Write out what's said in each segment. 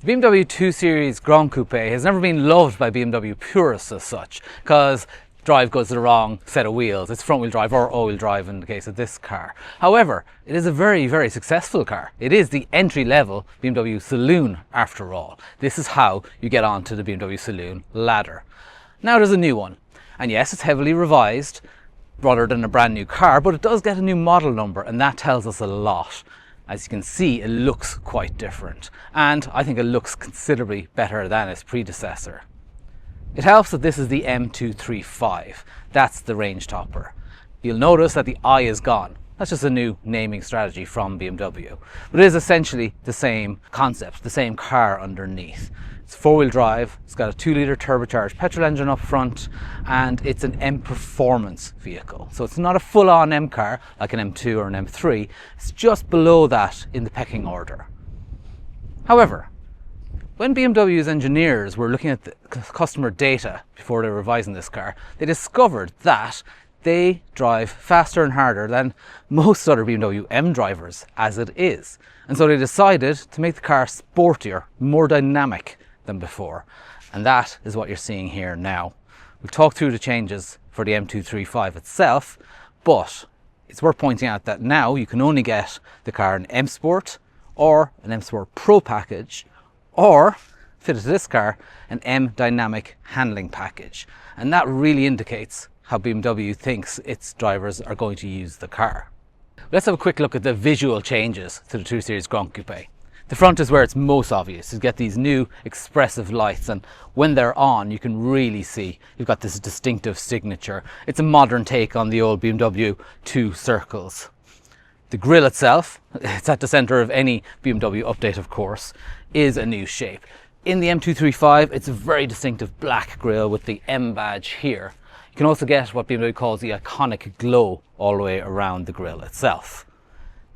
The BMW 2 Series Gran Coupe has never been loved by BMW purists as such, because drive goes to the wrong set of wheels. It's front wheel drive or all wheel drive in the case of this car. However, it is a very, very successful car. It is the entry level BMW saloon after all. This is how you get onto the BMW saloon ladder. Now there's a new one, and yes, it's heavily revised rather than a brand new car, but it does get a new model number, and that tells us a lot. As you can see, it looks quite different, and I think it looks considerably better than its predecessor. It helps that this is the M235. That's the range topper. You'll notice that the I is gone. That's just a new naming strategy from BMW. But it is essentially the same concept, the same car underneath. It's four-wheel drive, it's got a 2-litre turbocharged petrol engine up front, and it's an M performance vehicle. So it's not a full-on M car like an M2 or an M3, it's just below that in the pecking order. However, when BMW's engineers were looking at the customer data before they were revising this car, they discovered that they drive faster and harder than most other BMW M drivers as it is. And so they decided to make the car sportier, more dynamic than before. And that is what you're seeing here now. We'll talk through the changes for the M235 itself, but it's worth pointing out that now you can only get the car in M Sport or an M Sport Pro package, or fitted to this car, an M Dynamic handling package. And that really indicates how BMW thinks its drivers are going to use the car. Let's have a quick look at the visual changes to the 2 Series Gran Coupe. The front is where it's most obvious. You get these new expressive lights, and when they're on you can really see you've got this distinctive signature. It's a modern take on the old BMW 2 Circles. The grille itself, it's at the centre of any BMW update of course, is a new shape. In the M235 it's a very distinctive black grille with the M badge here. You can also get what BMW calls the iconic glow all the way around the grille itself.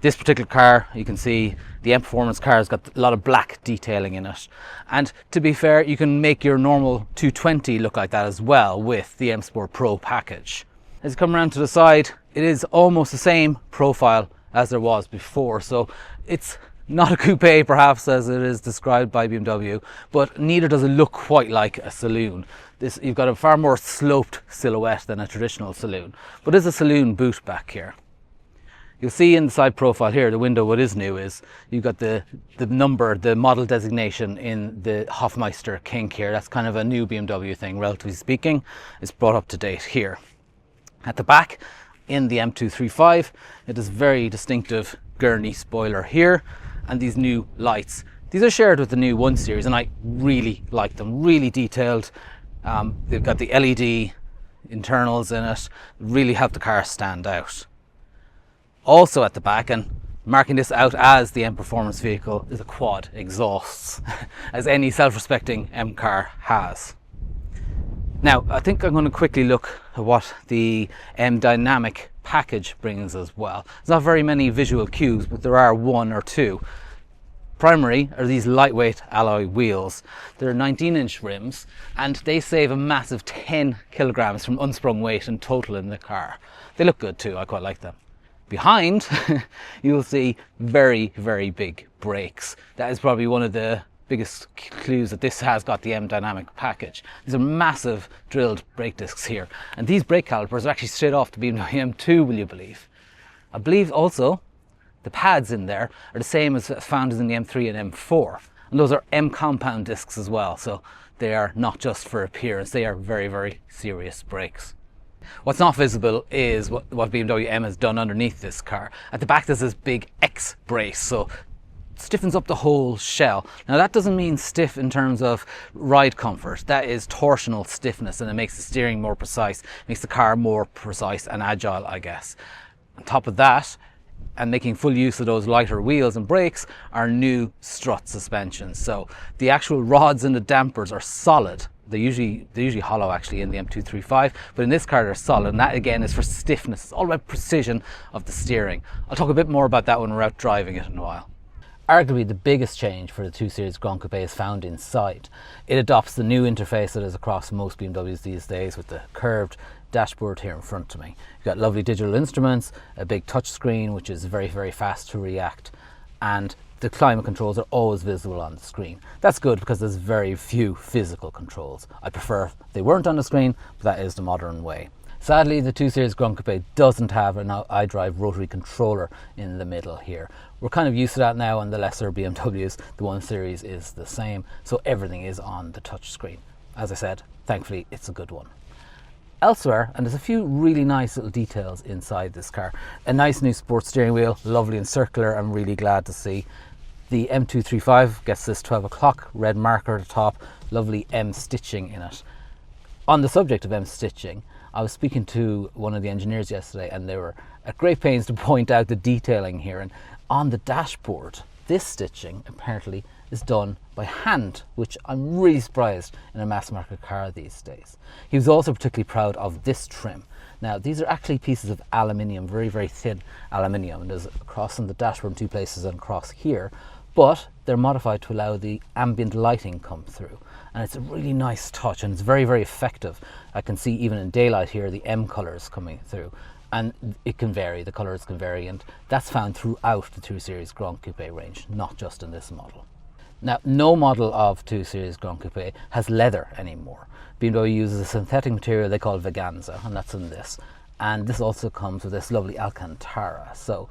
This particular car, you can see the M Performance car has got a lot of black detailing in it. And to be fair, you can make your normal 220 look like that as well with the M Sport Pro package. As you come around to the side, it is almost the same profile as there was before. So it's not a coupe perhaps as it is described by BMW, but neither does it look quite like a saloon. You've got a far more sloped silhouette than a traditional saloon, but there's a saloon boot back here. You'll see in the side profile here, the window, what is new is you've got the number, the model designation in the Hofmeister kink here. That's kind of a new BMW thing, relatively speaking. It's brought up to date here. At the back, in the M235, it is very distinctive gurney spoiler here, and these new lights. These are shared with the new 1 Series, and I really like them, really detailed. They've got the LED internals in it, really help the car stand out. Also at the back, and marking this out as the M Performance vehicle, is the quad exhausts, as any self-respecting M car has. Now, I think I'm going to quickly look at what the M Dynamic package brings as well. There's not very many visual cues, but there are one or two. Primary are these lightweight alloy wheels. They're 19-inch rims, and they save a massive 10 kilograms from unsprung weight in total in the car. They look good too, I quite like them. Behind, you'll see very, very big brakes. That is probably one of the biggest clues that this has got the M Dynamic package. These are massive drilled brake discs here, and these brake calipers are actually straight off the BMW M2, will you believe? I believe also the pads in there are the same as found in the M3 and M4, and those are M compound discs as well, so they are not just for appearance, they are very, very serious brakes. What's not visible is what BMW M has done underneath this car. At the back there's this big X brace, so it stiffens up the whole shell. Now that doesn't mean stiff in terms of ride comfort, that is torsional stiffness, and it makes the steering more precise, makes the car more precise and agile, I guess. On top of that, and making full use of those lighter wheels and brakes, are new strut suspensions. So the actual rods and the dampers are solid. They're usually hollow actually in the M235, but in this car they're solid, and that again is for stiffness. It's all about precision of the steering. I'll talk a bit more about that when we're out driving it in a while. Arguably the biggest change for the 2 Series Gran Coupe is found inside. It adopts the new interface that is across most BMWs these days, with the curved dashboard here in front of me. You've got lovely digital instruments, a big touch screen which is very, very fast to react, and the climate controls are always visible on the screen. That's good because there's very few physical controls. I prefer they weren't on the screen, but that is the modern way. Sadly, the 2 Series Gran Coupe doesn't have an iDrive rotary controller in the middle here. We're kind of used to that now on the lesser BMWs. The 1 Series is the same, so everything is on the touch screen. As I said, thankfully it's a good one. Elsewhere, and there's a few really nice little details inside this car. A nice new sports steering wheel, lovely and circular, I'm really glad to see. The M235 gets this 12 o'clock red marker at the top, lovely M stitching in it. On the subject of M stitching, I was speaking to one of the engineers yesterday and they were at great pains to point out the detailing here. And on the dashboard, this stitching apparently is done by hand, which I'm really surprised in a mass market car these days. He was also particularly proud of this trim. Now, these are actually pieces of aluminium, very, very thin aluminium. And there's a cross on the dashboard in 2 places and a cross here, but they're modified to allow the ambient lighting come through. And it's a really nice touch and it's very, very effective. I can see even in daylight here the M colours coming through, and it can vary, the colours can vary, and that's found throughout the 2 Series Gran Coupe range, not just in this model. Now, no model of 2 Series Gran Coupe has leather anymore. BMW uses a synthetic material they call Veganza, and that's in this. And this also comes with this lovely Alcantara. So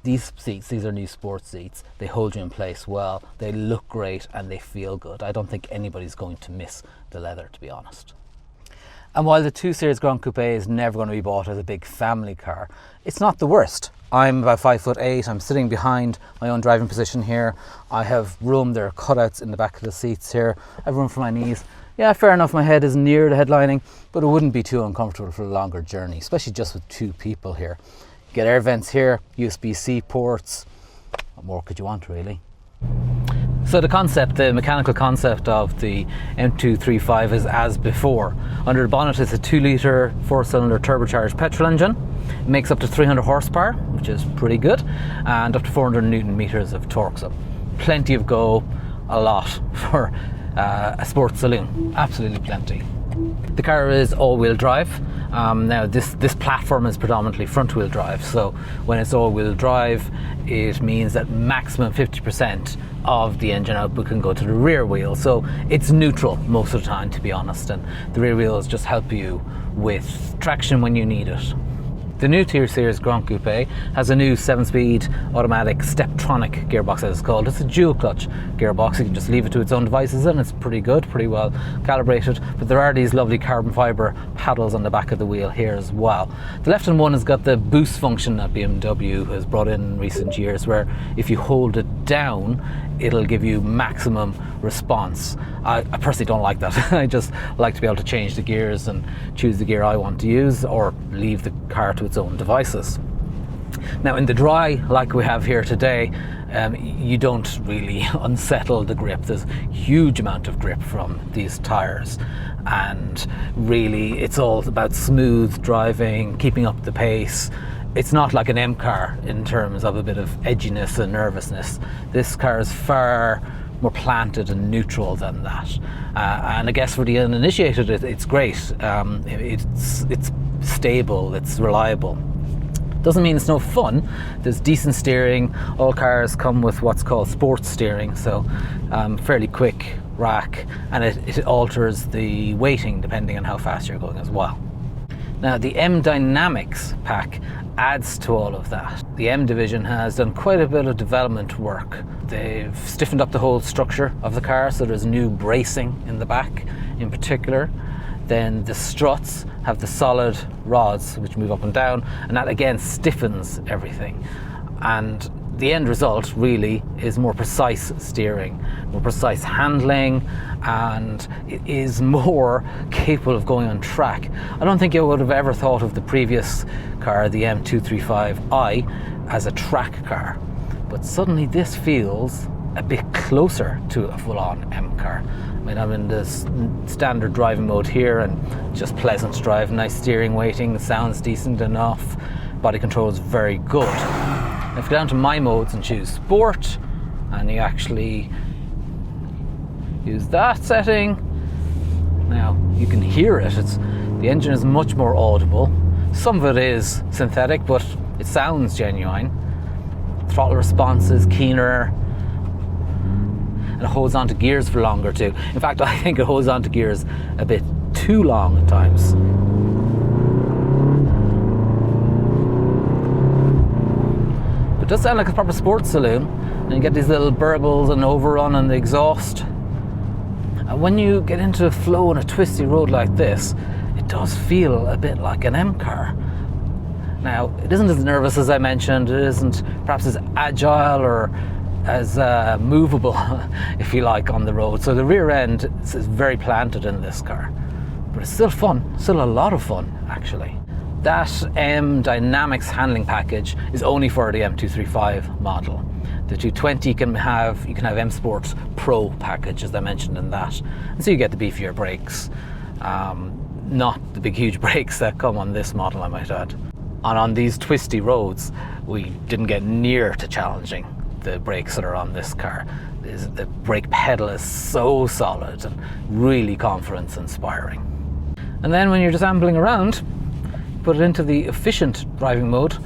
these seats, these are new sports seats, they hold you in place well, they look great and they feel good. I don't think anybody's going to miss the leather, to be honest. And while the 2 Series Gran Coupe is never going to be bought as a big family car, it's not the worst. I'm about 5'8", I'm sitting behind my own driving position here. I have room, there are cutouts in the back of the seats here. I have room for my knees. Yeah, fair enough, my head is near the headlining, but it wouldn't be too uncomfortable for a longer journey, especially just with 2 people here. Get air vents here, USB-C ports. What more could you want, really? So the mechanical concept of the M235 is as before. Under the bonnet is a 2-litre 4-cylinder turbocharged petrol engine. It makes up to 300 horsepower, which is pretty good, and up to 400 newton meters of torque. So plenty of go, a lot for a sports saloon. Absolutely plenty. The car is all-wheel drive. Now this platform is predominantly front-wheel drive, so when it's all-wheel drive it means that maximum 50% of the engine output can go to the rear wheel, so it's neutral most of the time, to be honest, and the rear wheels just help you with traction when you need it. The new 2 Series Gran Coupe has a new 7-speed automatic Steptronic gearbox, as it's called. It's a dual clutch gearbox. You can just leave it to its own devices and it's pretty good, pretty well calibrated. But there are these lovely carbon fibre paddles on the back of the wheel here as well. The left-hand one has got the boost function that BMW has brought in recent years, where if you hold it down, it'll give you maximum response. I personally don't like that. I just like to be able to change the gears and choose the gear I want to use, or leave the car to its own devices. Now in the dry, like we have here today, you don't really unsettle the grip. There's a huge amount of grip from these tyres, and really it's all about smooth driving, keeping up the pace. It's not like an M car in terms of a bit of edginess and nervousness. This car is far more planted and neutral than that. And I guess for the uninitiated, it's great. It's stable, it's reliable. Doesn't mean it's no fun. There's decent steering. All cars come with what's called sports steering, so fairly quick rack, and it alters the weighting depending on how fast you're going as well. Now the M Dynamics pack adds to all of that. The M division has done quite a bit of development work. They've stiffened up the whole structure of the car, so there's new bracing in the back in particular. Then the struts have the solid rods which move up and down, and that again stiffens everything. And the end result really is more precise steering, more precise handling, and it is more capable of going on track. I don't think you would have ever thought of the previous car, the M235i, as a track car, but suddenly this feels a bit closer to a full-on M car. I mean, I'm in this standard driving mode here and just pleasant to drive, nice steering weighting, sounds decent enough, body control is very good. If you go down to my modes and choose sport, and you actually use that setting, now you can hear it. The engine is much more audible. Some of it is synthetic, but it sounds genuine. Throttle response is keener. and it holds on to gears for longer too. In fact, I think it holds on to gears a bit too long at times. But it does sound like a proper sports saloon, and you get these little burbles and overrun on the exhaust. And when you get into a flow on a twisty road like this, it does feel a bit like an M car. Now, it isn't as nervous as I mentioned, it isn't perhaps as agile or as movable, if you like, on the road. So the rear end is very planted in this car. But it's still fun, still a lot of fun, actually. That M Dynamics handling package is only for the M235 model. The 220 you can have M Sport Pro package, as I mentioned in that. And so you get the beefier brakes, not the big huge brakes that come on this model, I might add. And on these twisty roads, we didn't get near to challenging the brakes that are on this car. The brake pedal is so solid and really confidence inspiring. And then when you're just ambling around, put it into the efficient driving mode,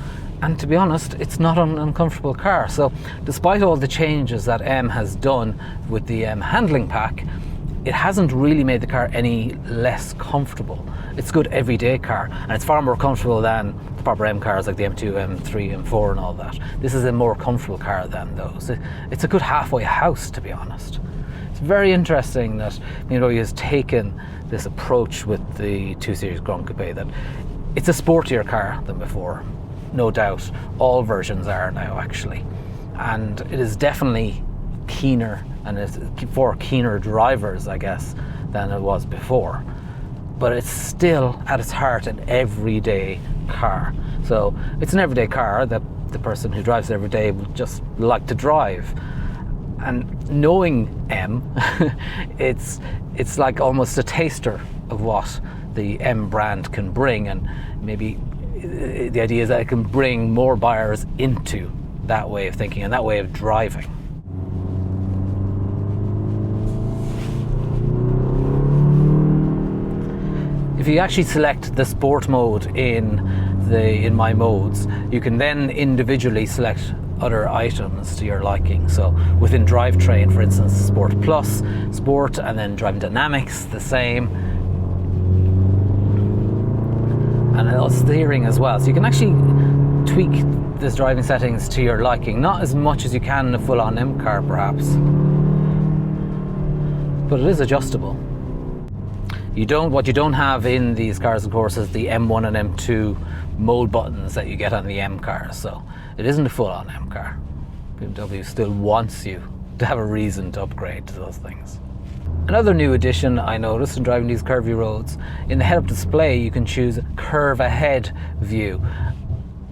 and to be honest, it's not an uncomfortable car. So despite all the changes that M has done with the M handling pack, it hasn't really made the car any less comfortable. It's a good everyday car, and it's far more comfortable than the proper M cars like the M2, M3, M4 and all that. This is a more comfortable car than those. It's a good halfway house, to be honest. It's very interesting that BMW has taken this approach with the 2 Series Gran Coupe, that it's a sportier car than before. No doubt, all versions are now actually. And it is definitely keener, and it's for keener drivers, I guess, than it was before. But it's still, at its heart, an everyday car. So it's an everyday car that the person who drives it every day would just like to drive. And knowing M, it's like almost a taster of what the M brand can bring, and maybe the idea is that it can bring more buyers into that way of thinking and that way of driving. If you actually select the sport mode in my modes, you can then individually select other items to your liking. So within drivetrain, for instance, Sport Plus, Sport, and then driving dynamics, the same. And steering as well. So you can actually tweak this driving settings to your liking. Not as much as you can in a full-on M car, perhaps. But it is adjustable. What you don't have in these cars, of course, is the M1 and M2 mode buttons that you get on the M cars. So it isn't a full-on M car. BMW still wants you to have a reason to upgrade to those things. Another new addition I noticed in driving these curvy roads, in the head-up display you can choose curve ahead view.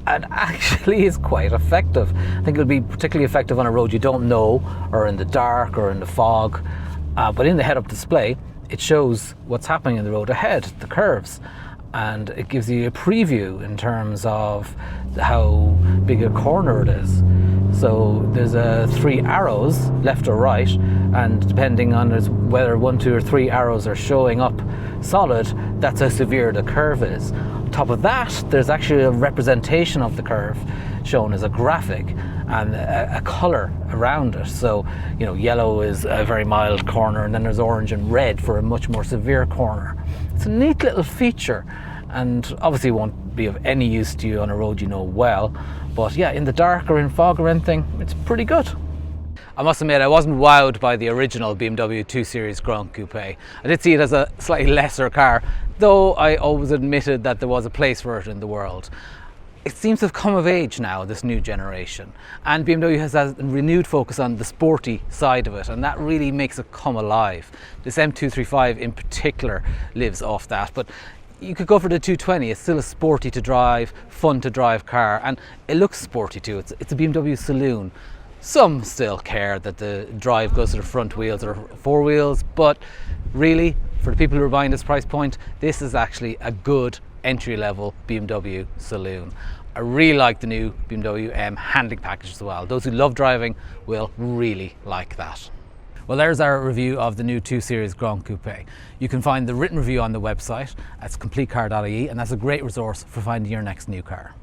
And actually is quite effective. I think it'll be particularly effective on a road you don't know, or in the dark, or in the fog. But in the head-up display, it shows what's happening in the road ahead, the curves, and it gives you a preview in terms of how big a corner it is. So there's 3 arrows, left or right, and depending on whether 1, 2 or 3 arrows are showing up solid, that's how severe the curve is. On top of that, there's actually a representation of the curve shown as a graphic and a colour around it. So, yellow is a very mild corner, and then there's orange and red for a much more severe corner. It's a neat little feature, and obviously won't be of any use to you on a road you know well, but yeah, in the dark or in fog or anything, it's pretty good. I must admit, I wasn't wowed by the original BMW 2 Series Gran Coupe. I did see it as a slightly lesser car, though I always admitted that there was a place for it in the world. It seems to have come of age now, this new generation, and BMW has a renewed focus on the sporty side of it, and that really makes it come alive. This M235 in particular lives off that, but you could go for the 220. It's still a sporty to drive, fun to drive car, and it looks sporty too. It's a BMW saloon. Some still care that the drive goes to the front wheels or 4 wheels, but really, for the people who are buying this price point, this is actually a good entry-level BMW saloon. I really like the new BMW M handling package as well. Those who love driving will really like that. Well, there's our review of the new 2 Series Gran Coupe. You can find the written review on the website. That's CompleteCar.ie, and that's a great resource for finding your next new car.